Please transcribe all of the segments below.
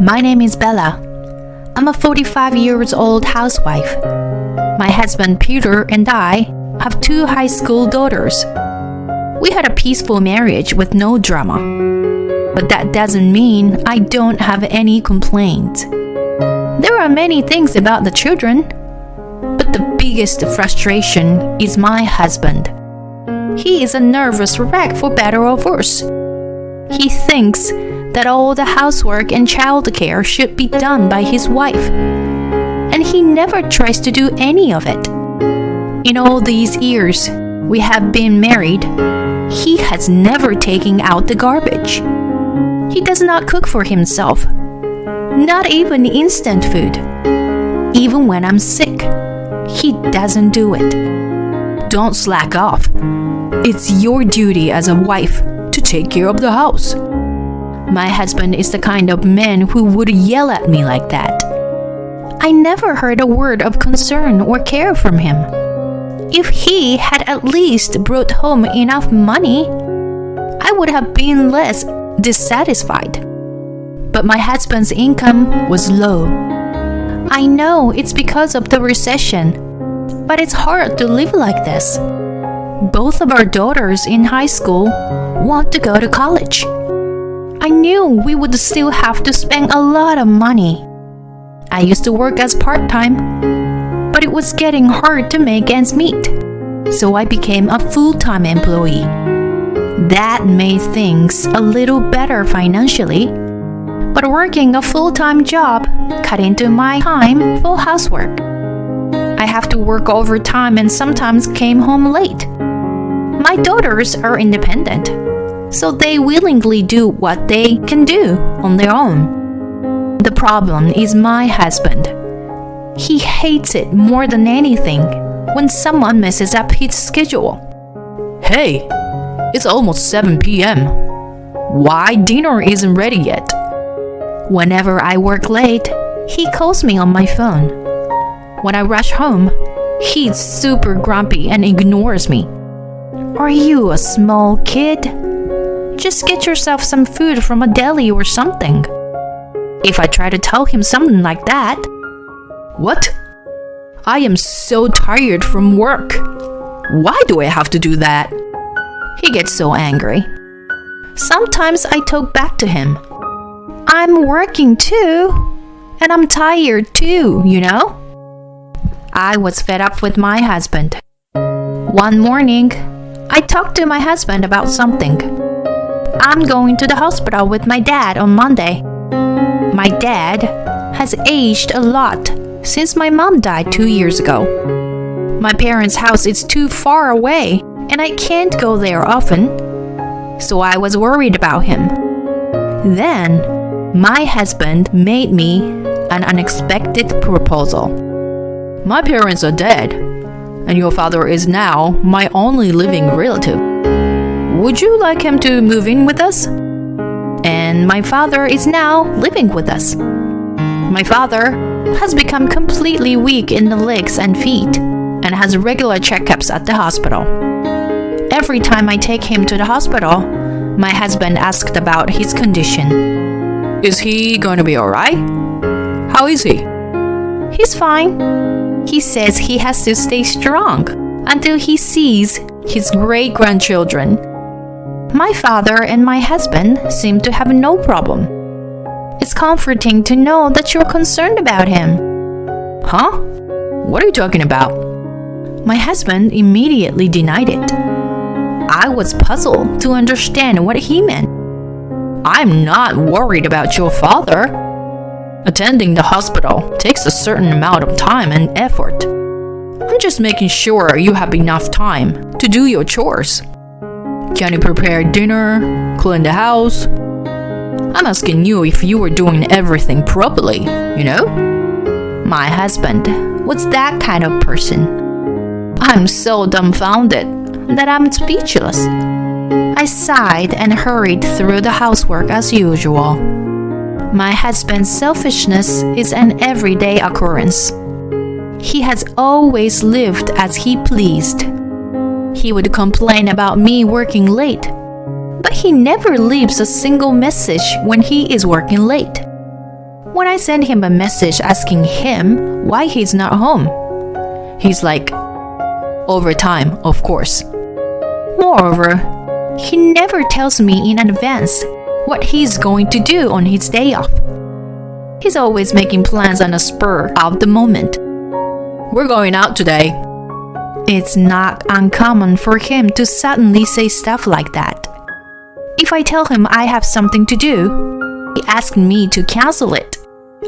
My name is Bella. I'm a 45-year-old housewife. My husband Peter and I have two high school daughters. We had a peaceful marriage with no drama. But that doesn't mean I don't have any complaints. There are many things about the children, but the biggest frustration is my husband. He is a nervous wreck for better or worse. He thinks that all the housework and childcare should be done by his wife, and he never tries to do any of it. In all these years we have been married, he has never taken out the garbage. He does not cook for himself, not even instant food. Even when I'm sick, he doesn't do it. Don't slack off. It's your duty as a wife to take care of the house. My husband is the kind of man who would yell at me like that. I never heard a word of concern or care from him. If he had at least brought home enough money, I would have been less dissatisfied. But my husband's income was low. I know it's because of the recession, but it's hard to live like this. Both of our daughters in high school want to go to college. I knew we would still have to spend a lot of money. I used to work as part-time, but it was getting hard to make ends meet, so I became a full-time employee. That made things a little better financially, but working a full-time job cut into my time for housework. I have to work overtime and sometimes came home late. My daughters are independent, so they willingly do what they can do on their own. The problem is my husband. He hates it more than anything when someone messes up his schedule. Hey, it's almost 7 p.m. Why dinner isn't ready yet? Whenever I work late, he calls me on my phone. When I rush home, he's super grumpy and ignores me. Are you a small kid? Just get yourself some food from a deli or something. If I try to tell him something like that, What? I am so tired from work. Why do I have to do that? he gets so angry. Sometimes I talk back to him. I'm working too, and I'm tired too, you know? I was fed up with my husband. One morning, I talked to my husband about something. I'm going to the hospital with my dad on Monday. My dad has aged a lot since my mom died 2 years ago. My parents' house is too far away, and I can't go there often, so I was worried about him. Then, my husband made me an unexpected proposal. My parents are dead, and your father is now my only living relative. Would you like him to move in with us? And my father is now living with us. My father has become completely weak in the legs and feet and has regular checkups at the hospital. Every time I take him to the hospital, my husband asked about his condition. Is he going to be alright? How is he? He's fine. He says he has to stay strong until he sees his great-grandchildren. My father and my husband seem to have no problem. It's comforting to know that you're concerned about him. Huh? What are you talking about? My husband immediately denied it. I was puzzled to understand what he meant. I'm not worried about your father. Attending the hospital takes a certain amount of time and effort. I'm just making sure you have enough time to do your chores. Can you prepare dinner, clean the house? I'm asking you if you were doing everything properly, you know? My husband was that kind of person. I'm so dumbfounded that I'm speechless. I sighed and hurried through the housework as usual. My husband's selfishness is an everyday occurrence. He has always lived as he pleased. He would complain about me working late, but he never leaves a single message when he is working late. When I send him a message asking him why he's not home, he's like, overtime, of course. Moreover, he never tells me in advance what he's going to do on his day off. He's always making plans on a spur of the moment. We're going out today. It's not uncommon for him to suddenly say stuff like that. If I tell him I have something to do, he asks me to cancel it,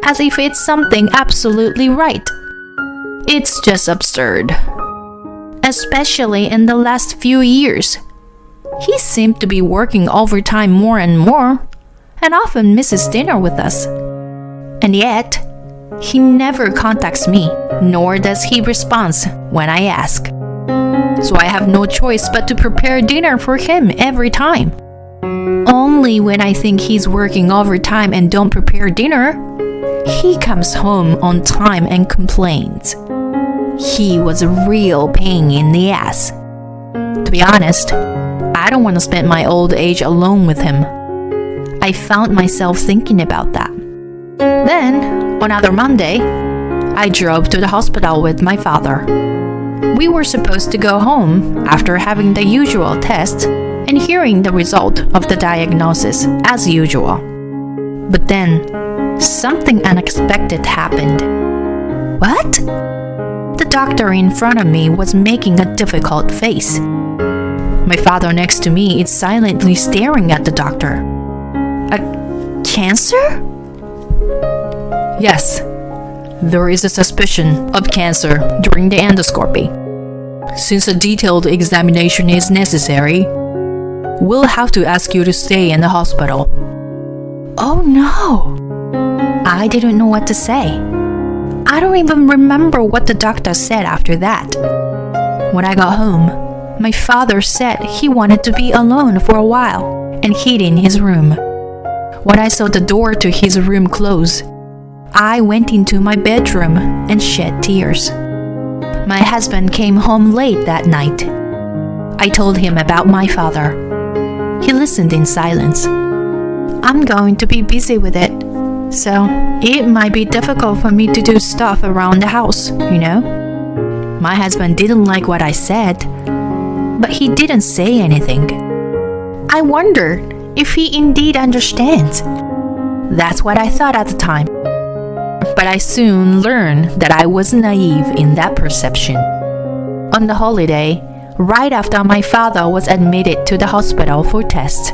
as if it's something absolutely right. It's just absurd. Especially in the last few years. He seemed to be working overtime more and more, and often misses dinner with us. And yet, he never contacts me, nor does he respond when I ask. So I have no choice but to prepare dinner for him every time. Only when I think he's working overtime and don't prepare dinner, he comes home on time and complains. He was a real pain in the ass. To be honest, I don't want to spend my old age alone with him. I found myself thinking about that. Then, on another Monday, I drove to the hospital with my father. We were supposed to go home after having the usual test and hearing the result of the diagnosis as usual. But then, something unexpected happened. What? The doctor in front of me was making a difficult face. My father next to me is silently staring at the doctor. A cancer? Yes, there is a suspicion of cancer during the endoscopy. Since a detailed examination is necessary, we'll have to ask you to stay in the hospital. Oh no! I didn't know what to say. I don't even remember what the doctor said after that. When I got home, my father said he wanted to be alone for a while and hid in his room. When I saw the door to his room close, I went into my bedroom and shed tears. My husband came home late that night. I told him about my father. He listened in silence. I'm going to be busy with it, so it might be difficult for me to do stuff around the house, you know? My husband didn't like what I said, but he didn't say anything. I wondered if he indeed understands. That's what I thought at the time. But I soon learned that I was naive in that perception. On the holiday, right after my father was admitted to the hospital for tests,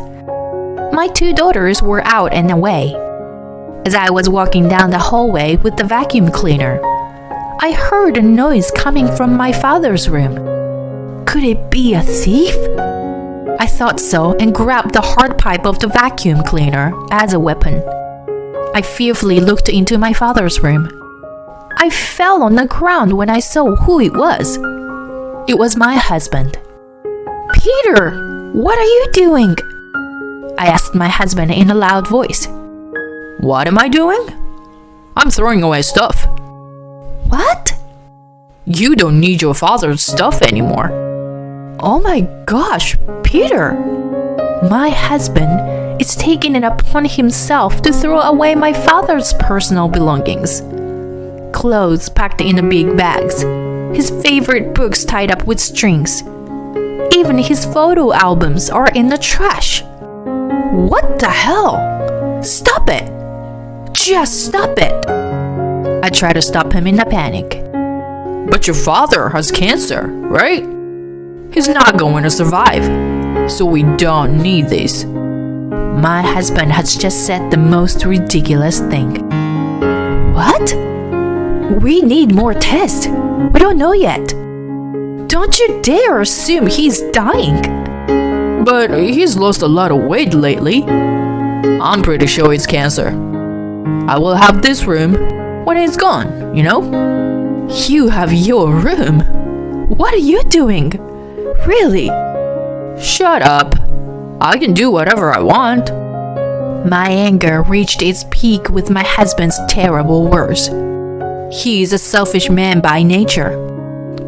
my two daughters were out and away. As I was walking down the hallway with the vacuum cleaner, I heard a noise coming from my father's room. Could it be a thief? I thought so and grabbed the hard pipe of the vacuum cleaner as a weapon. I fearfully looked into my father's room. I fell on the ground when I saw who it was. It was my husband. Peter, what are you doing? I asked my husband in a loud voice. What am I doing? I'm throwing away stuff. What? You don't need your father's stuff anymore. Oh my gosh, Peter! My husband is taking it upon himself to throw away my father's personal belongings. Clothes packed in big bags, his favorite books tied up with strings. Even his photo albums are in the trash. What the hell? Stop it! Just stop it! I tried to stop him in a panic. But your father has cancer, right? He's not going to survive, so we don't need this. My husband has just said the most ridiculous thing. What? We need more tests. We don't know yet. Don't you dare assume he's dying. But he's lost a lot of weight lately. I'm pretty sure it's cancer. I will have this room when it's gone, you know? You have your room? What are you doing? Really? Shut up. I can do whatever I want. My anger reached its peak with my husband's terrible words. He is a selfish man by nature.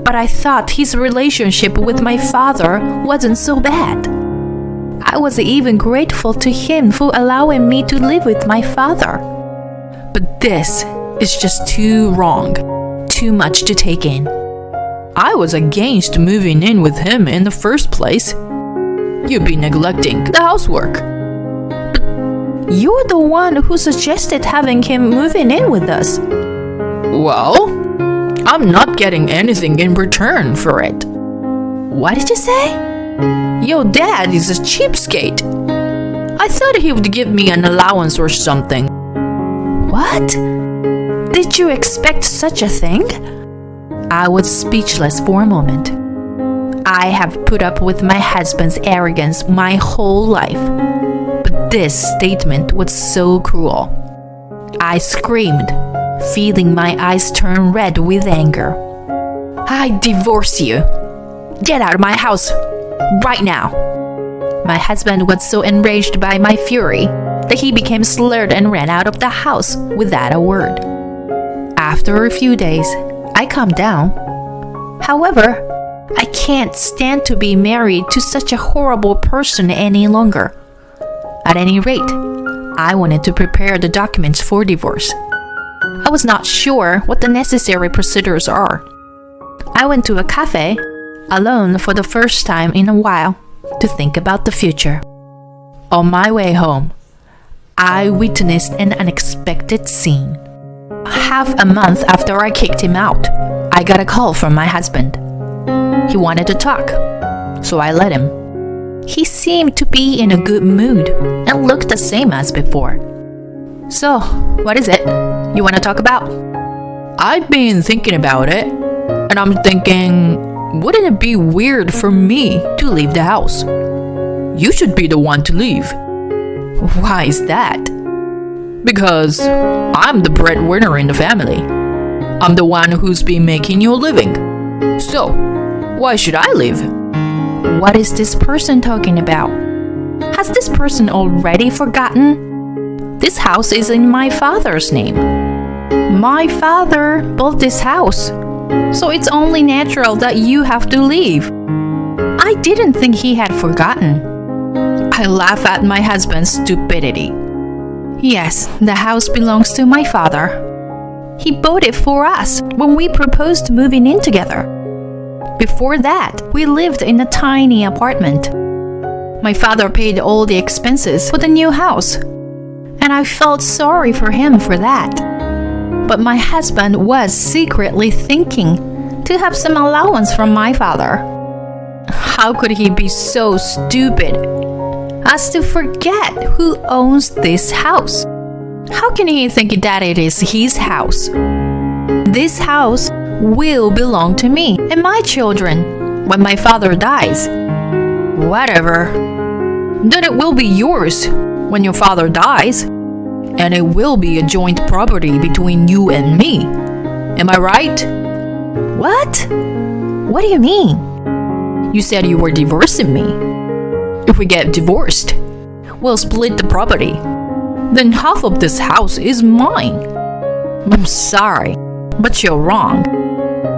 But I thought his relationship with my father wasn't so bad. I was even grateful to him for allowing me to live with my father. But this is just too wrong. Too much to take in. I was against moving in with him in the first place. You'd be neglecting the housework. You're the one who suggested having him moving in with us. Well, I'm not getting anything in return for it. What did you say? Your dad is a cheapskate. I thought he would give me an allowance or something. What? Did you expect such a thing? I was speechless for a moment. I have put up with my husband's arrogance my whole life. But this statement was so cruel. I screamed, feeling my eyes turn red with anger. I divorce you. Get out of my house, right now. My husband was so enraged by my fury that he became slurred and ran out of the house without a word. After a few days, I calmed down. However, I can't stand to be married to such a horrible person any longer. At any rate, I wanted to prepare the documents for divorce. I was not sure what the necessary procedures are. I went to a cafe, alone for the first time in a while, to think about the future. On my way home, I witnessed an unexpected scene. Half a month after I kicked him out, I got a call from my husband. He wanted to talk, so I let him. He seemed to be in a good mood and looked the same as before. So, what is it you want to talk about? I've been thinking about it, and I'm thinking, wouldn't it be weird for me to leave the house? You should be the one to leave. Why is that? Because I'm the breadwinner in the family. I'm the one who's been making your living. So, why should I leave? What is this person talking about? Has this person already forgotten? This house is in my father's name. My father bought this house, so it's only natural that you have to leave. I didn't think he had forgotten. I laugh at my husband's stupidity. Yes, the house belongs to my father. He bought it for us when we proposed moving in together. Before that, we lived in a tiny apartment. My father paid all the expenses for the new house, and I felt sorry for him for that. But my husband was secretly thinking to have some allowance from my father. How could he be so stupid as to forget who owns this house? How can he think that it is his house? This house will belong to me and my children when my father dies. Whatever. Then it will be yours when your father dies. And it will be a joint property between you and me. Am I right? What? What do you mean? You said you were divorcing me. If we get divorced, we'll split the property. Then half of this house is mine. I'm sorry, but you're wrong.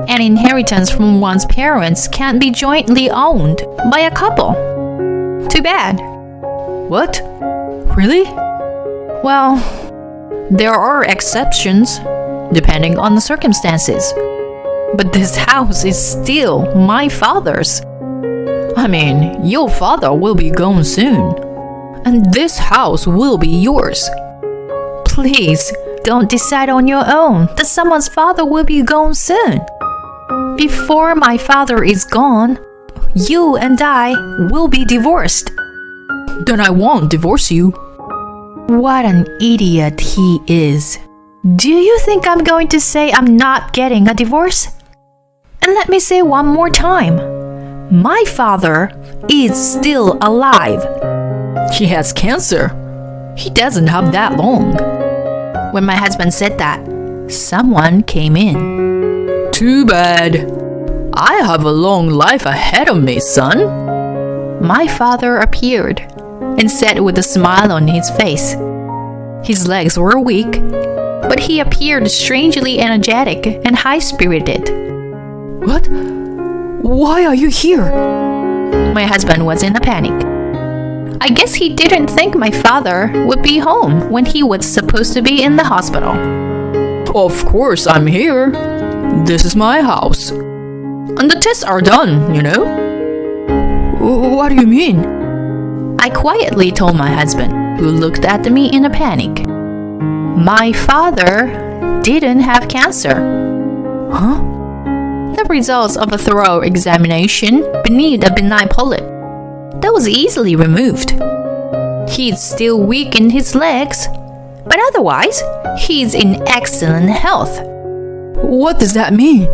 An inheritance from one's parents can't be jointly owned by a couple. Too bad. What? Really? Well, there are exceptions, depending on the circumstances. But this house is still my father's. I mean, your father will be gone soon, and this house will be yours. Please, don't decide on your own that someone's father will be gone soon. Before my father is gone, you and I will be divorced. Then I won't divorce you. What an idiot he is. Do you think I'm going to say I'm not getting a divorce? And let me say one more time. My father is still alive. He has cancer. He doesn't have that long. When my husband said that, someone came in. Too bad. I have a long life ahead of me, son. My father appeared and said with a smile on his face. His legs were weak, but he appeared strangely energetic and high-spirited. What? Why are you here? My husband was in a panic. I guess he didn't think my father would be home when he was supposed to be in the hospital. Of course I'm here. This is my house. And the tests are done, you know? What do you mean? I quietly told my husband, who looked at me in a panic. My father didn't have cancer. Huh? The results of a thorough examination beneath a benign polyp that was easily removed. He's still weak in his legs, but otherwise, he's in excellent health. What does that mean?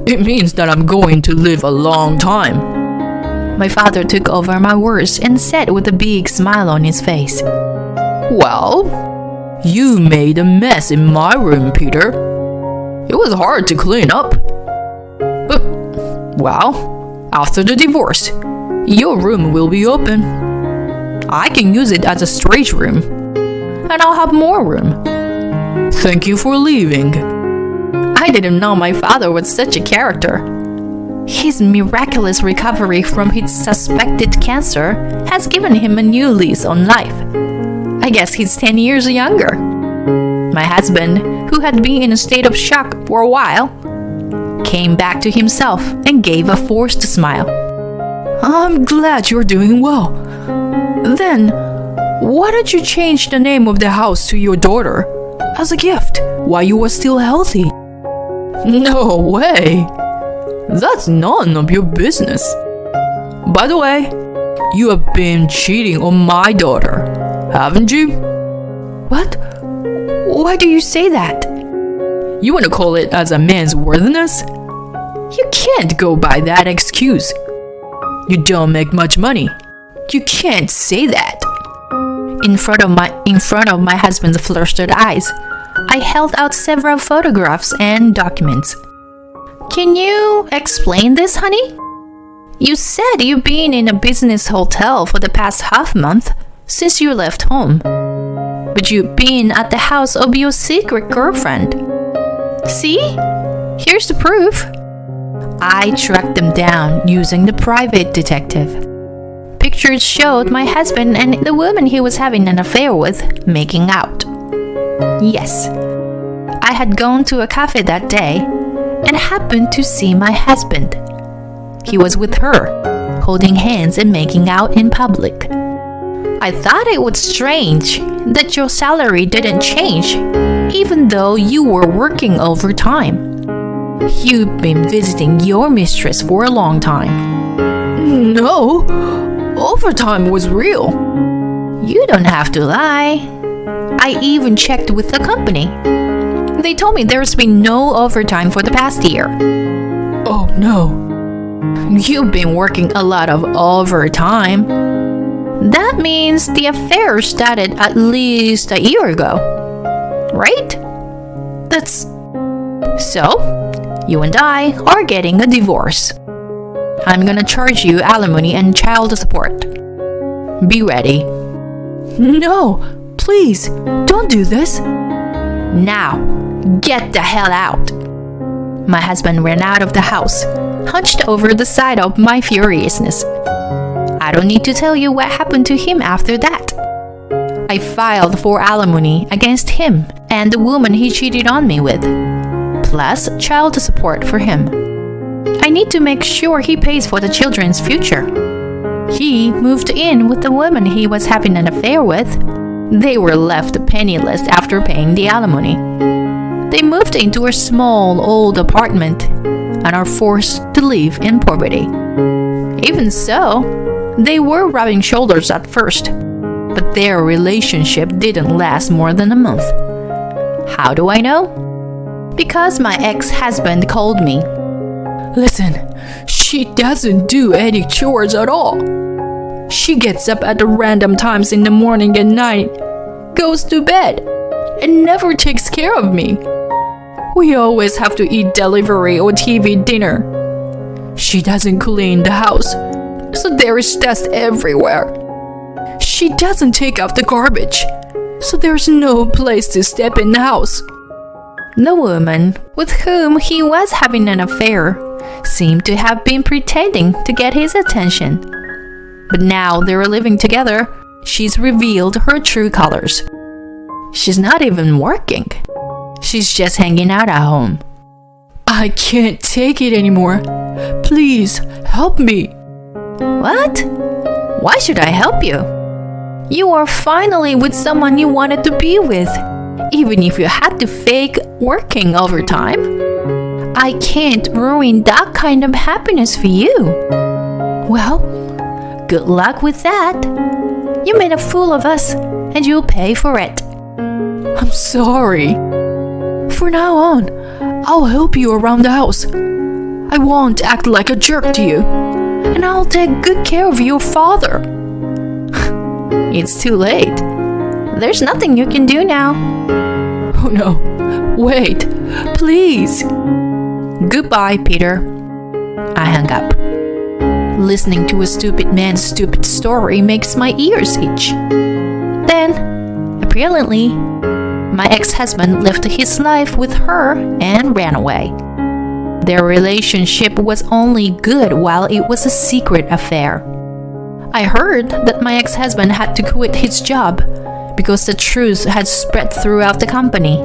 It means that I'm going to live a long time. My father took over my words and said with a big smile on his face, Well, you made a mess in my room, Peter. It was hard to clean up. But, well, after the divorce, your room will be open. I can use it as a storage room, and I'll have more room. Thank you for leaving. I didn't know my father was such a character. His miraculous recovery from his suspected cancer has given him a new lease on life. I guess he's 10 years younger. My husband, who had been in a state of shock for a while, came back to himself and gave a forced smile. I'm glad you're doing well. Then, why don't you change the name of the house to your daughter as a gift while you were still healthy? No way! That's none of your business. By the way, you have been cheating on my daughter, haven't you? What? Why do you say that? You want to call it as a man's worthiness? You can't go by that excuse. You don't make much money. You can't say that. In front of my husband's flustered eyes, I held out several photographs and documents. Can you explain this, honey? You said you've been in a business hotel for the past half month since you left home. But you've been at the house of your secret girlfriend. See? Here's the proof. I tracked them down using the private detective. Pictures showed my husband and the woman he was having an affair with making out. Yes, I had gone to a cafe that day and happened to see my husband. He was with her, holding hands and making out in public. I thought it was strange that your salary didn't change, even though you were working overtime. You've been visiting your mistress for a long time. No, overtime was real. You don't have to lie. I even checked with the company. They told me there's been no overtime for the past year. Oh no. You've been working a lot of overtime. That means the affair started at least a year ago, right? That's... So, you and I are getting a divorce. I'm gonna charge you alimony and child support. Be ready. No, please, don't do this. Now, get the hell out. My husband ran out of the house, hunched over the side of my furiousness. I don't need to tell you what happened to him after that. I filed for alimony against him and the woman he cheated on me with, plus child support for him. I need to make sure he pays for the children's future. He moved in with the woman he was having an affair with. They were left penniless after paying the alimony. They moved into a small old apartment and are forced to live in poverty. Even so, they were rubbing shoulders at first, but their relationship didn't last more than a month. How do I know? Because my ex-husband called me. Listen, she doesn't do any chores at all. She gets up at random times in the morning and night, goes to bed, and never takes care of me. We always have to eat delivery or TV dinner. She doesn't clean the house, so there is dust everywhere. She doesn't take out the garbage, so there's no place to step in the house. The woman with whom he was having an affair seemed to have been pretending to get his attention. But now they're living together, she's revealed her true colors. She's not even working. She's just hanging out at home. I can't take it anymore. Please help me. What? Why should I help you? You are finally with someone you wanted to be with, even if you had to fake working overtime. I can't ruin that kind of happiness for you. Well, good luck with that. You made a fool of us, and you'll pay for it. I'm sorry. For now on, I'll help you around the house. I won't act like a jerk to you, and I'll take good care of your father. It's too late. There's nothing you can do now. Oh no, wait, please. Goodbye, Peter. I hung up. Listening to a stupid man's stupid story makes my ears itch. Then, apparently, my ex-husband lived his life with her and ran away. Their relationship was only good while it was a secret affair. I heard that my ex-husband had to quit his job because the truth had spread throughout the company,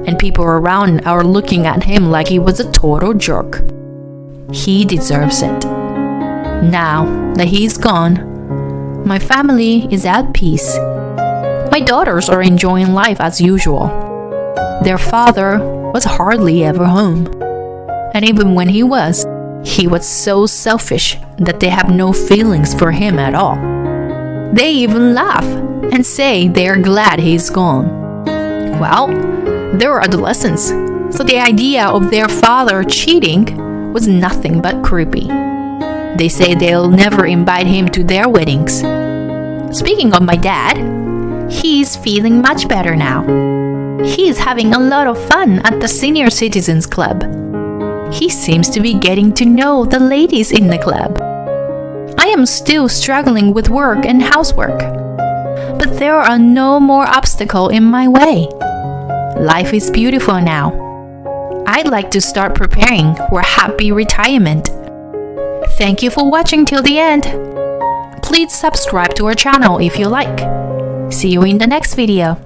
and people around are looking at him like he was a total jerk. He deserves it. Now that he's gone, my family is at peace. My daughters are enjoying life as usual. Their father was hardly ever home. And even when he was so selfish that they have no feelings for him at all. They even laugh and say they are glad he's gone. Well, they were adolescents, so the idea of their father cheating was nothing but creepy. They say they'll never invite him to their weddings. Speaking of my dad, he's feeling much better now. He's having a lot of fun at the Senior Citizens Club. He seems to be getting to know the ladies in the club. I am still struggling with work and housework, but there are no more obstacles in my way. Life is beautiful now. I'd like to start preparing for a happy retirement. Thank you for watching till the end. Please subscribe to our channel if you like. See you in the next video.